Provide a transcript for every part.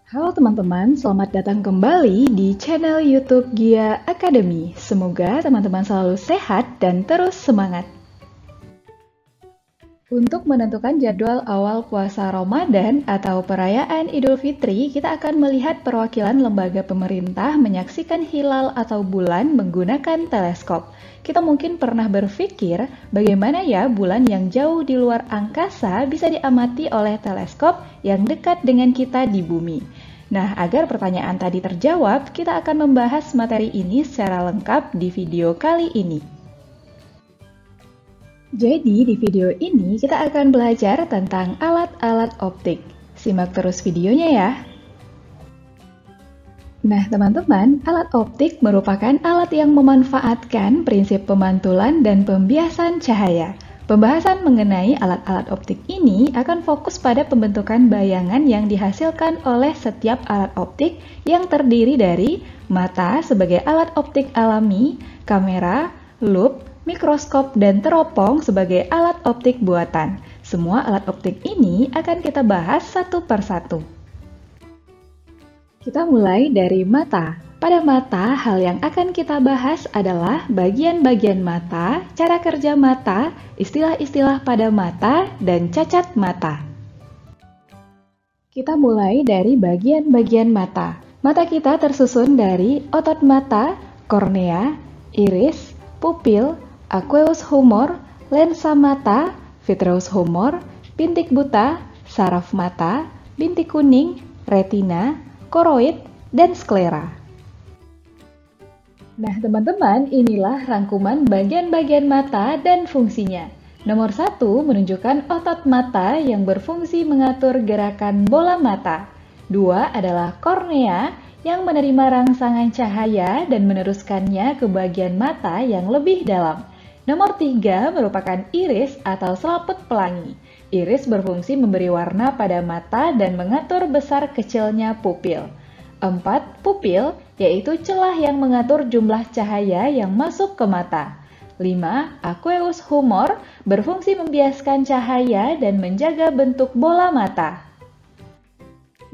Halo teman-teman, selamat datang kembali di channel YouTube Gia Academy. Semoga teman-teman selalu sehat dan terus semangat. Untuk menentukan jadwal awal puasa Ramadan atau perayaan Idul Fitri, kita akan melihat perwakilan lembaga pemerintah menyaksikan hilal atau bulan menggunakan teleskop. Kita mungkin pernah berpikir, bagaimana ya bulan yang jauh di luar angkasa bisa diamati oleh teleskop yang dekat dengan kita di bumi. Nah, agar pertanyaan tadi terjawab, kita akan membahas materi ini secara lengkap di video kali ini. Jadi, di video ini kita akan belajar tentang alat-alat optik. Simak terus videonya ya. Nah, teman-teman, alat optik merupakan alat yang memanfaatkan prinsip pemantulan dan pembiasan cahaya. Pembahasan mengenai alat-alat optik ini akan fokus pada pembentukan bayangan yang dihasilkan oleh setiap alat optik yang terdiri dari mata sebagai alat optik alami, kamera, loop, mikroskop, dan teropong sebagai alat optik buatan. Semua alat optik ini akan kita bahas satu persatu. Kita mulai dari mata. Pada mata, hal yang akan kita bahas adalah bagian-bagian mata, cara kerja mata, istilah-istilah pada mata, dan cacat mata. Kita mulai dari bagian-bagian mata. Mata kita tersusun dari otot mata, kornea, iris, pupil, aqueous humor, lensa mata, vitreous humor, bintik buta, saraf mata, bintik kuning, retina, koroid, dan sklera. Nah, teman-teman, inilah rangkuman bagian-bagian mata dan fungsinya. Nomor 1 menunjukkan otot mata yang berfungsi mengatur gerakan bola mata. 2 adalah kornea yang menerima rangsangan cahaya dan meneruskannya ke bagian mata yang lebih dalam. Nomor 3 merupakan iris atau selaput pelangi. Iris berfungsi memberi warna pada mata dan mengatur besar kecilnya pupil. 4. Pupil, yaitu celah yang mengatur jumlah cahaya yang masuk ke mata. 5. Aqueous humor, berfungsi membiaskan cahaya dan menjaga bentuk bola mata.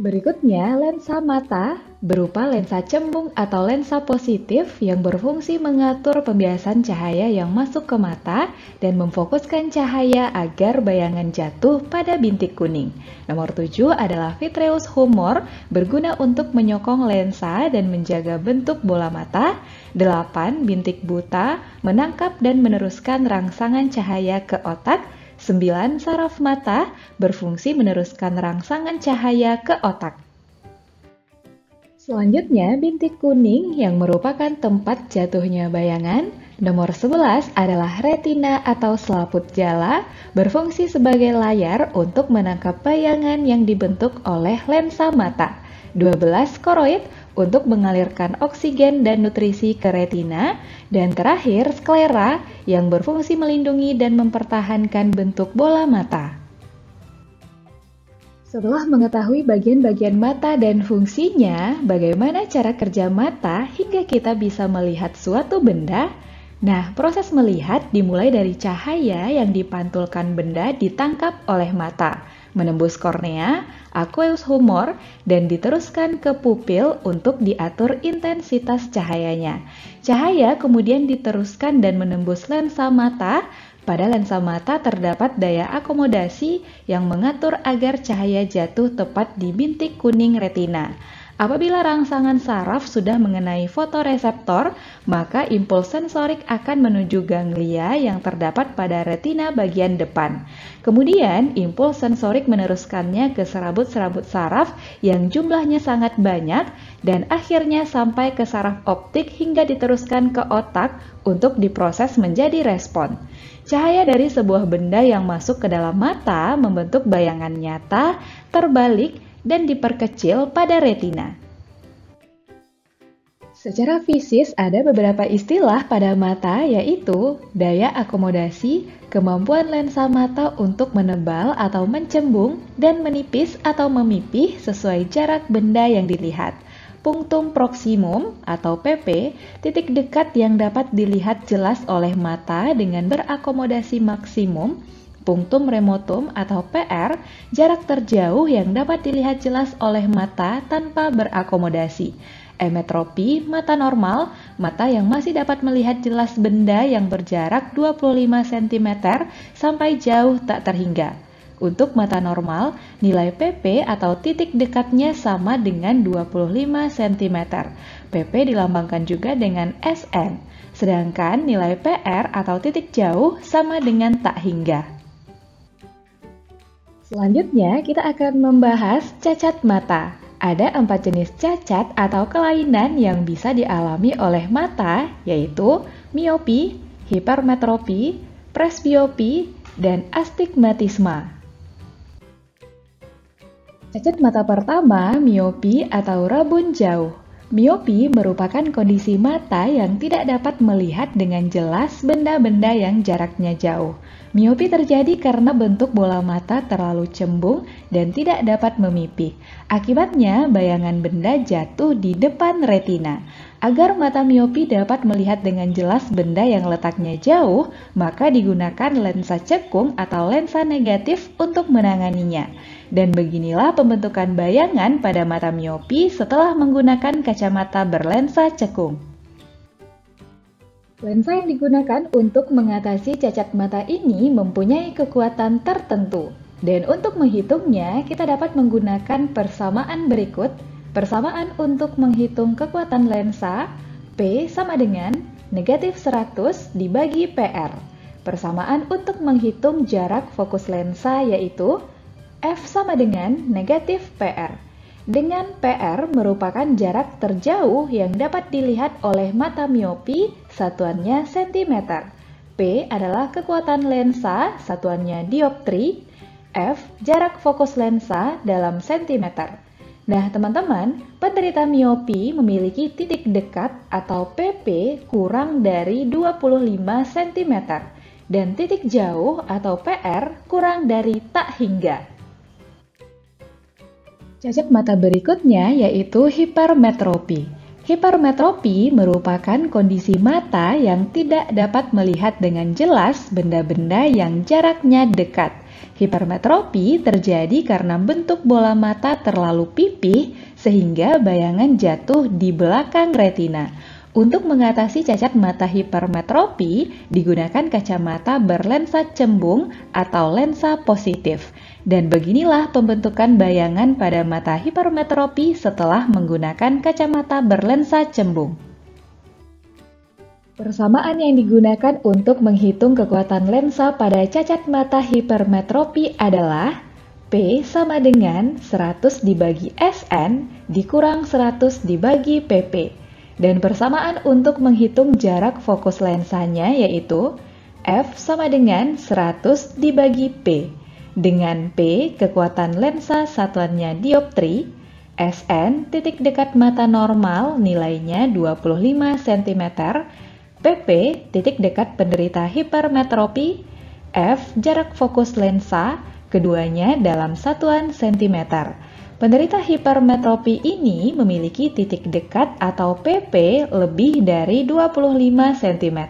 Berikutnya, lensa mata berupa lensa cembung atau lensa positif yang berfungsi mengatur pembiasan cahaya yang masuk ke mata dan memfokuskan cahaya agar bayangan jatuh pada bintik kuning. Nomor 7 adalah vitreous humor, berguna untuk menyokong lensa dan menjaga bentuk bola mata. 8. Bintik buta, menangkap dan meneruskan rangsangan cahaya ke otak. 9. Saraf mata, berfungsi meneruskan rangsangan cahaya ke otak. Selanjutnya, bintik kuning yang merupakan tempat jatuhnya bayangan. Nomor 11 adalah retina atau selaput jala, berfungsi sebagai layar untuk menangkap bayangan yang dibentuk oleh lensa mata. 12 koroid untuk mengalirkan oksigen dan nutrisi ke retina. Dan terakhir, sklera yang berfungsi melindungi dan mempertahankan bentuk bola mata. Setelah mengetahui bagian-bagian mata dan fungsinya, bagaimana cara kerja mata hingga kita bisa melihat suatu benda? Nah, proses melihat dimulai dari cahaya yang dipantulkan benda ditangkap oleh mata, menembus kornea, aqueous humor, dan diteruskan ke pupil untuk diatur intensitas cahayanya. Cahaya kemudian diteruskan dan menembus lensa mata. Pada lensa mata terdapat daya akomodasi yang mengatur agar cahaya jatuh tepat di bintik kuning retina. Apabila rangsangan saraf sudah mengenai fotoreseptor, maka impuls sensorik akan menuju ganglia yang terdapat pada retina bagian depan. Kemudian, impuls sensorik meneruskannya ke serabut-serabut saraf yang jumlahnya sangat banyak dan akhirnya sampai ke saraf optik hingga diteruskan ke otak untuk diproses menjadi respon. Cahaya dari sebuah benda yang masuk ke dalam mata membentuk bayangan nyata, terbalik, dan diperkecil pada retina. Secara fisis ada beberapa istilah pada mata, yaitu daya akomodasi, kemampuan lensa mata untuk menebal atau mencembung dan menipis atau memipih sesuai jarak benda yang dilihat. Punctum proximum atau PP, titik dekat yang dapat dilihat jelas oleh mata dengan berakomodasi maksimum. Punctum remotum atau PR, jarak terjauh yang dapat dilihat jelas oleh mata tanpa berakomodasi. Emetropi, mata normal, mata yang masih dapat melihat jelas benda yang berjarak 25 cm sampai jauh tak terhingga. Untuk mata normal, nilai PP atau titik dekatnya sama dengan 25 cm. PP dilambangkan juga dengan SN, sedangkan nilai PR atau titik jauh sama dengan tak hingga. Selanjutnya, kita akan membahas cacat mata. Ada 4 jenis cacat atau kelainan yang bisa dialami oleh mata, yaitu miopi, hipermetropi, presbiopi, dan astigmatisme. Cacat mata pertama, miopi atau rabun jauh. Miopi merupakan kondisi mata yang tidak dapat melihat dengan jelas benda-benda yang jaraknya jauh. Miopi terjadi karena bentuk bola mata terlalu cembung dan tidak dapat memipih. Akibatnya, bayangan benda jatuh di depan retina. Agar mata miopi dapat melihat dengan jelas benda yang letaknya jauh, maka digunakan lensa cekung atau lensa negatif untuk menanganinya. Dan beginilah pembentukan bayangan pada mata miopi setelah menggunakan kacamata berlensa cekung. Lensa yang digunakan untuk mengatasi cacat mata ini mempunyai kekuatan tertentu. Dan untuk menghitungnya, kita dapat menggunakan persamaan berikut. Persamaan untuk menghitung kekuatan lensa, P sama dengan negatif 100 dibagi PR. Persamaan untuk menghitung jarak fokus lensa yaitu F sama dengan negatif PR. Dengan PR merupakan jarak terjauh yang dapat dilihat oleh mata miopi, satuannya cm. P adalah kekuatan lensa, satuannya dioptri. F jarak fokus lensa dalam cm. Nah teman-teman, penderita miopi memiliki titik dekat atau PP kurang dari 25 cm dan titik jauh atau PR kurang dari tak hingga. Cacat mata berikutnya yaitu hipermetropi. Hipermetropi merupakan kondisi mata yang tidak dapat melihat dengan jelas benda-benda yang jaraknya dekat. Hipermetropi terjadi karena bentuk bola mata terlalu pipih sehingga bayangan jatuh di belakang retina. Untuk mengatasi cacat mata hipermetropi, digunakan kacamata berlensa cembung atau lensa positif. Dan beginilah pembentukan bayangan pada mata hipermetropi setelah menggunakan kacamata berlensa cembung. Persamaan yang digunakan untuk menghitung kekuatan lensa pada cacat mata hipermetropi adalah P sama dengan 100 dibagi SN dikurang 100 dibagi PP. Dan persamaan untuk menghitung jarak fokus lensanya yaitu F sama dengan 100 dibagi P. Dengan P, kekuatan lensa satuannya dioptri, SN, titik dekat mata normal, nilainya 25 cm, PP, titik dekat penderita hipermetropi, F, jarak fokus lensa, keduanya dalam satuan cm. Penderita hipermetropi ini memiliki titik dekat atau PP lebih dari 25 cm,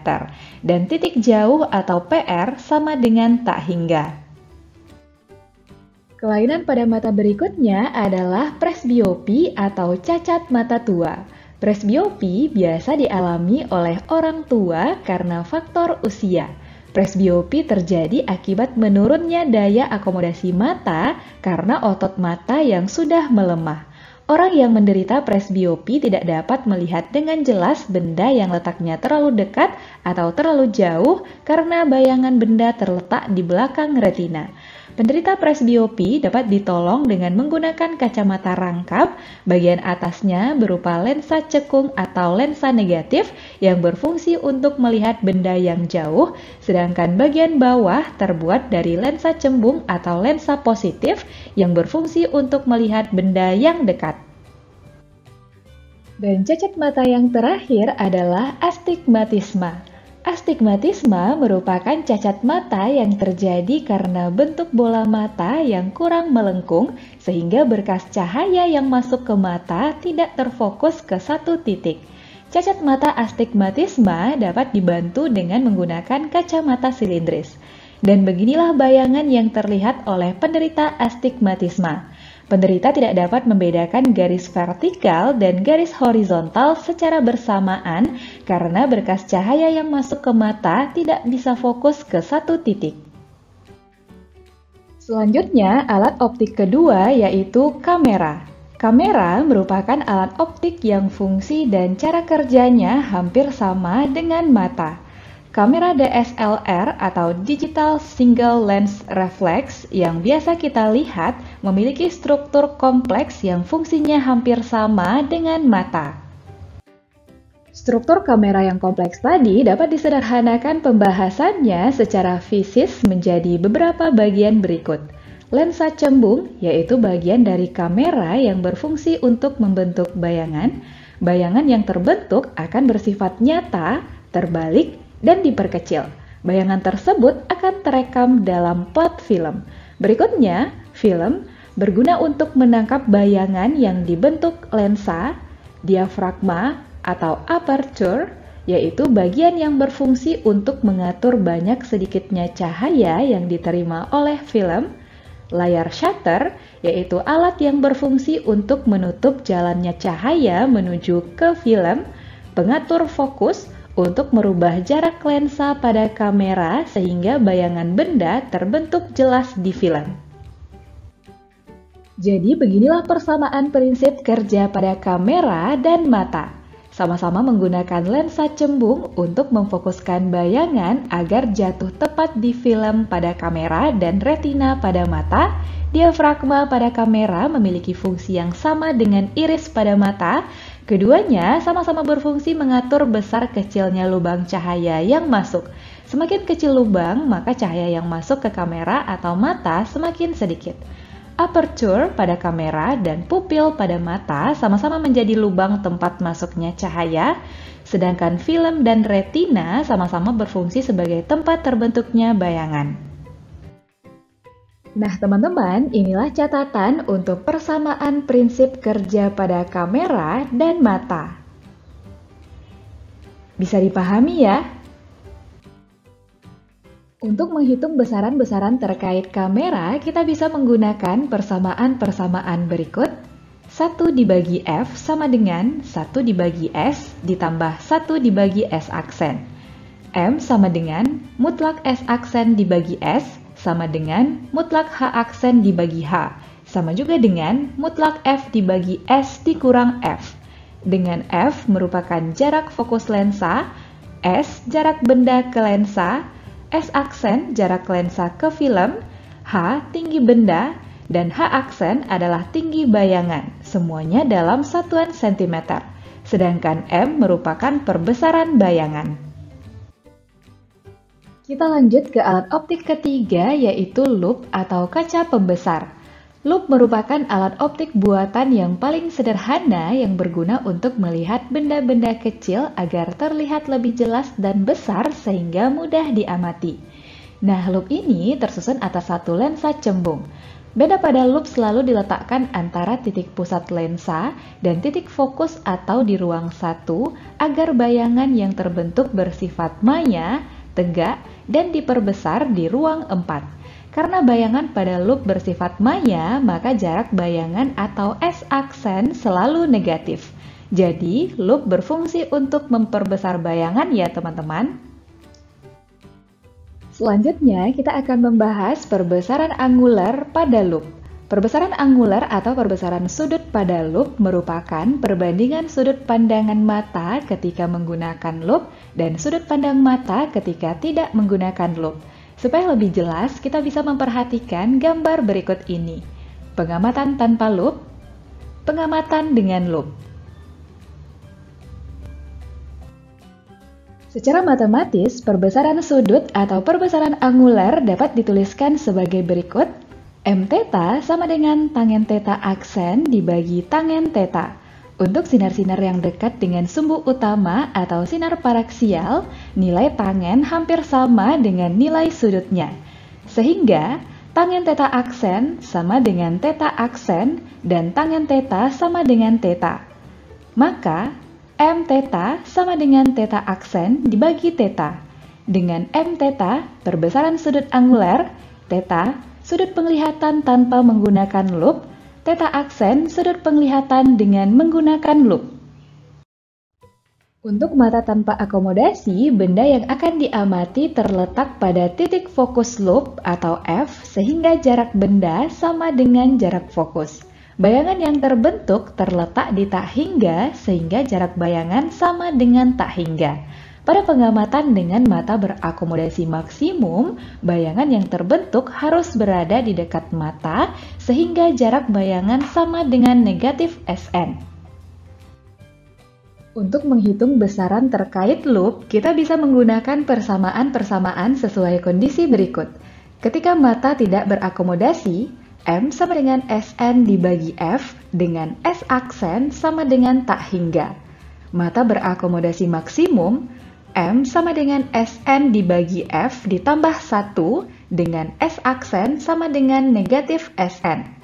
dan titik jauh atau PR sama dengan tak hingga. Kelainan pada mata berikutnya adalah presbiopi atau cacat mata tua. Presbiopi biasa dialami oleh orang tua karena faktor usia. Presbiopi terjadi akibat menurunnya daya akomodasi mata karena otot mata yang sudah melemah. Orang yang menderita presbiopi tidak dapat melihat dengan jelas benda yang letaknya terlalu dekat atau terlalu jauh karena bayangan benda terletak di belakang retina. Penderita presbiopi dapat ditolong dengan menggunakan kacamata rangkap, bagian atasnya berupa lensa cekung atau lensa negatif yang berfungsi untuk melihat benda yang jauh, sedangkan bagian bawah terbuat dari lensa cembung atau lensa positif yang berfungsi untuk melihat benda yang dekat. Dan cacat mata yang terakhir adalah astigmatisme. Astigmatisme merupakan cacat mata yang terjadi karena bentuk bola mata yang kurang melengkung sehingga berkas cahaya yang masuk ke mata tidak terfokus ke satu titik. Cacat mata astigmatisme dapat dibantu dengan menggunakan kacamata silindris. Dan beginilah bayangan yang terlihat oleh penderita astigmatisma. Penderita tidak dapat membedakan garis vertikal dan garis horizontal secara bersamaan karena berkas cahaya yang masuk ke mata tidak bisa fokus ke satu titik. Selanjutnya, alat optik kedua yaitu kamera. Kamera merupakan alat optik yang fungsi dan cara kerjanya hampir sama dengan mata. Kamera DSLR atau Digital Single Lens Reflex yang biasa kita lihat memiliki struktur kompleks yang fungsinya hampir sama dengan mata. Struktur kamera yang kompleks tadi dapat disederhanakan pembahasannya secara fisis menjadi beberapa bagian berikut. Lensa cembung, yaitu bagian dari kamera yang berfungsi untuk membentuk bayangan. Bayangan yang terbentuk akan bersifat nyata, terbalik, dan diperkecil. Bayangan tersebut akan terekam dalam plat film. Berikutnya, film berguna untuk menangkap bayangan yang dibentuk lensa, diafragma, atau aperture, yaitu bagian yang berfungsi untuk mengatur banyak sedikitnya cahaya yang diterima oleh film. Layar shutter, yaitu alat yang berfungsi untuk menutup jalannya cahaya menuju ke film. Pengatur fokus, untuk merubah jarak lensa pada kamera sehingga bayangan benda terbentuk jelas di film. Jadi beginilah persamaan prinsip kerja pada kamera dan mata. Sama-sama menggunakan lensa cembung untuk memfokuskan bayangan agar jatuh tepat di film pada kamera dan retina pada mata. Diafragma pada kamera memiliki fungsi yang sama dengan iris pada mata. Keduanya sama-sama berfungsi mengatur besar kecilnya lubang cahaya yang masuk. Semakin kecil lubang, maka cahaya yang masuk ke kamera atau mata semakin sedikit. Aperture pada kamera dan pupil pada mata sama-sama menjadi lubang tempat masuknya cahaya, sedangkan film dan retina sama-sama berfungsi sebagai tempat terbentuknya bayangan. Nah teman-teman, inilah catatan untuk persamaan prinsip kerja pada kamera dan mata. Bisa dipahami ya? Untuk menghitung besaran-besaran terkait kamera, kita bisa menggunakan persamaan-persamaan berikut. 1 dibagi F sama dengan 1 dibagi S ditambah 1 dibagi S aksen. M sama dengan mutlak S aksen dibagi S sama dengan mutlak H aksen dibagi H, sama juga dengan mutlak F dibagi S dikurang F. Dengan F merupakan jarak fokus lensa, S jarak benda ke lensa, S aksen jarak lensa ke film, H tinggi benda, dan H aksen adalah tinggi bayangan, semuanya dalam satuan cm. Sedangkan M merupakan perbesaran bayangan. Kita lanjut ke alat optik ketiga, yaitu lup atau kaca pembesar. Lup merupakan alat optik buatan yang paling sederhana yang berguna untuk melihat benda-benda kecil agar terlihat lebih jelas dan besar sehingga mudah diamati. Nah, lup ini tersusun atas satu lensa cembung. Beda pada lup selalu diletakkan antara titik pusat lensa dan titik fokus atau di ruang satu agar bayangan yang terbentuk bersifat maya, tegak, dan diperbesar di ruang 4. Karena bayangan pada lup bersifat maya, maka jarak bayangan atau S aksen selalu negatif. Jadi, lup berfungsi untuk memperbesar bayangan ya teman-teman. Selanjutnya, kita akan membahas perbesaran angular pada lup. Perbesaran angular atau perbesaran sudut pada lup merupakan perbandingan sudut pandangan mata ketika menggunakan lup dan sudut pandang mata ketika tidak menggunakan lup. Supaya lebih jelas, kita bisa memperhatikan gambar berikut ini. Pengamatan tanpa lup, pengamatan dengan lup. Secara matematis, perbesaran sudut atau perbesaran angular dapat dituliskan sebagai berikut. M theta sama dengan tangen theta aksen dibagi tangen theta. Untuk sinar-sinar yang dekat dengan sumbu utama atau sinar paraksial, nilai tangen hampir sama dengan nilai sudutnya. Sehingga, tangen theta aksen sama dengan theta aksen dan tangen theta sama dengan theta. Maka, M theta sama dengan theta aksen dibagi theta. dengan M theta, perbesaran sudut angular, theta, sudut penglihatan tanpa menggunakan loop, theta aksen, sudut penglihatan dengan menggunakan loop. Untuk mata tanpa akomodasi, benda yang akan diamati terletak pada titik fokus loop atau F sehingga jarak benda sama dengan jarak fokus. Bayangan yang terbentuk terletak di tak hingga sehingga jarak bayangan sama dengan tak hingga. Pada pengamatan dengan mata berakomodasi maksimum, bayangan yang terbentuk harus berada di dekat mata sehingga jarak bayangan sama dengan negatif Sn. Untuk menghitung besaran terkait loop, kita bisa menggunakan persamaan-persamaan sesuai kondisi berikut. Ketika mata tidak berakomodasi, M sama dengan Sn dibagi F dengan S aksen sama dengan tak hingga. Mata berakomodasi maksimum, M sama dengan Sn dibagi F ditambah 1 dengan S aksen sama dengan negatif Sn.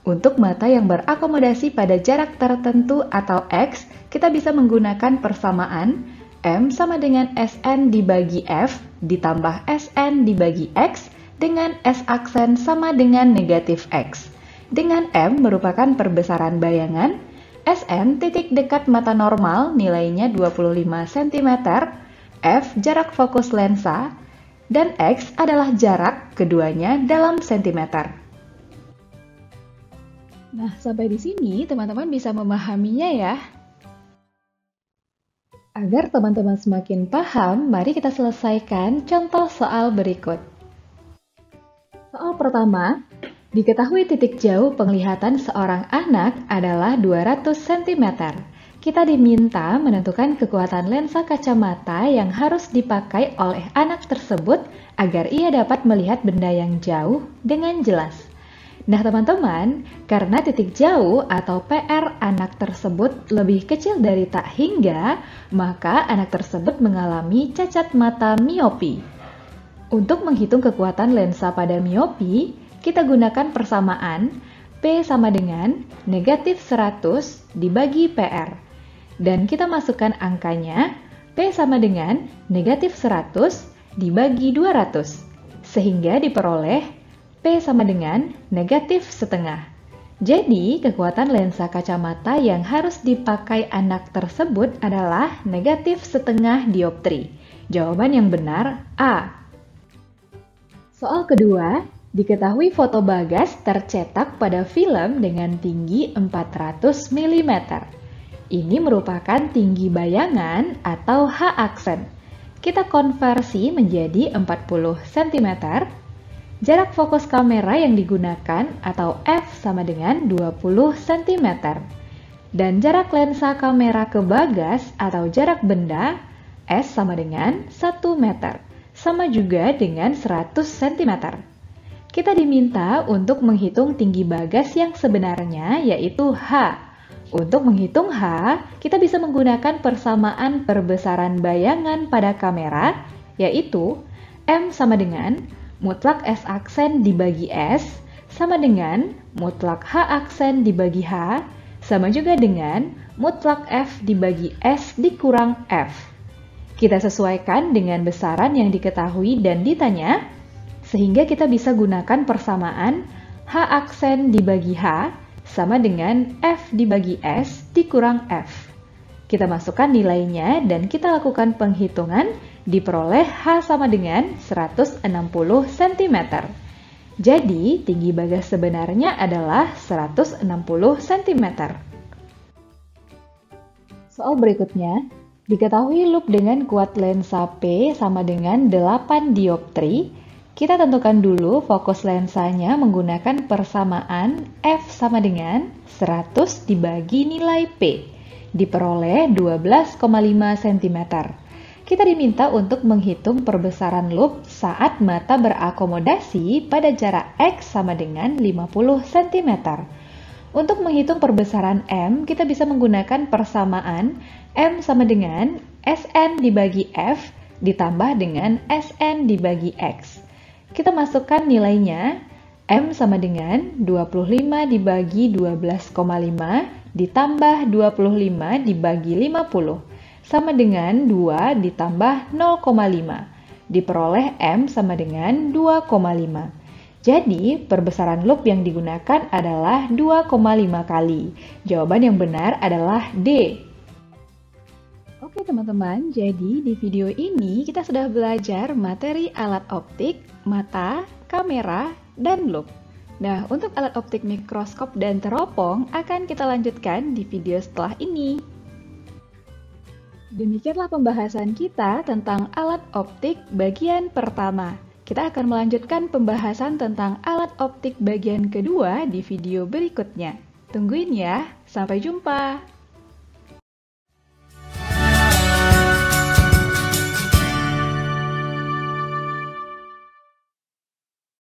Untuk mata yang berakomodasi pada jarak tertentu atau X, kita bisa menggunakan persamaan M sama dengan Sn dibagi F ditambah Sn dibagi X dengan S aksen sama dengan negatif X. Dengan M merupakan perbesaran bayangan, Sn titik dekat mata normal nilainya 25 cm, F jarak fokus lensa, dan X adalah jarak keduanya dalam sentimeter. Nah, sampai di sini teman-teman bisa memahaminya ya. Agar teman-teman semakin paham, mari kita selesaikan contoh soal berikut. Soal pertama, diketahui titik jauh penglihatan seorang anak adalah 200 cm. Kita diminta menentukan kekuatan lensa kacamata yang harus dipakai oleh anak tersebut agar ia dapat melihat benda yang jauh dengan jelas. Nah teman-teman, karena titik jauh atau PR anak tersebut lebih kecil dari tak hingga, maka anak tersebut mengalami cacat mata miopi. Untuk menghitung kekuatan lensa pada miopi, kita gunakan persamaan P sama dengan negatif 100 dibagi PR. Dan kita masukkan angkanya, P sama dengan negatif 100 dibagi 200, sehingga diperoleh P sama dengan negatif setengah. Jadi, kekuatan lensa kacamata yang harus dipakai anak tersebut adalah negatif setengah dioptri. Jawaban yang benar A. Soal kedua, diketahui foto Bagas tercetak pada film dengan tinggi 400 mm. Ini merupakan tinggi bayangan atau H aksen. Kita konversi menjadi 40 cm. Jarak fokus kamera yang digunakan atau f sama dengan 20 cm. Dan jarak lensa kamera ke Bagas atau jarak benda S sama dengan 1 meter, sama juga dengan 100 cm. Kita diminta untuk menghitung tinggi Bagas yang sebenarnya yaitu H. Untuk menghitung H, kita bisa menggunakan persamaan perbesaran bayangan pada kamera yaitu M sama dengan mutlak S aksen dibagi S sama dengan mutlak H aksen dibagi H sama juga dengan mutlak F dibagi S dikurang F. Kita sesuaikan dengan besaran yang diketahui dan ditanya, sehingga kita bisa gunakan persamaan H aksen dibagi H sama dengan F dibagi S dikurang F. Kita masukkan nilainya dan kita lakukan penghitungan, diperoleh H sama dengan 160 cm. Jadi, tinggi Bagas sebenarnya adalah 160 cm. Soal berikutnya, diketahui loop dengan kuat lensa P sama dengan 8 dioptri. Kita tentukan dulu fokus lensanya menggunakan persamaan F sama dengan 100 dibagi nilai P. Diperoleh 12,5 cm. Kita diminta untuk menghitung perbesaran loop saat mata berakomodasi pada jarak X sama dengan 50 cm. Untuk menghitung perbesaran M, kita bisa menggunakan persamaan M sama dengan Sn dibagi F ditambah dengan Sn dibagi X. Kita masukkan nilainya, M sama dengan 25 dibagi 12,5 ditambah 25 dibagi 50, sama dengan 2 ditambah 0,5. diperoleh M sama dengan 2,5. Jadi, perbesaran loop yang digunakan adalah 2,5 kali. Jawaban yang benar adalah D. Oke teman-teman, jadi di video ini kita sudah belajar materi alat optik, mata, kamera, dan loop. Nah, untuk alat optik mikroskop dan teropong akan kita lanjutkan di video setelah ini. Demikianlah pembahasan kita tentang alat optik bagian pertama. Kita akan melanjutkan pembahasan tentang alat optik bagian kedua di video berikutnya. Tungguin ya, sampai jumpa!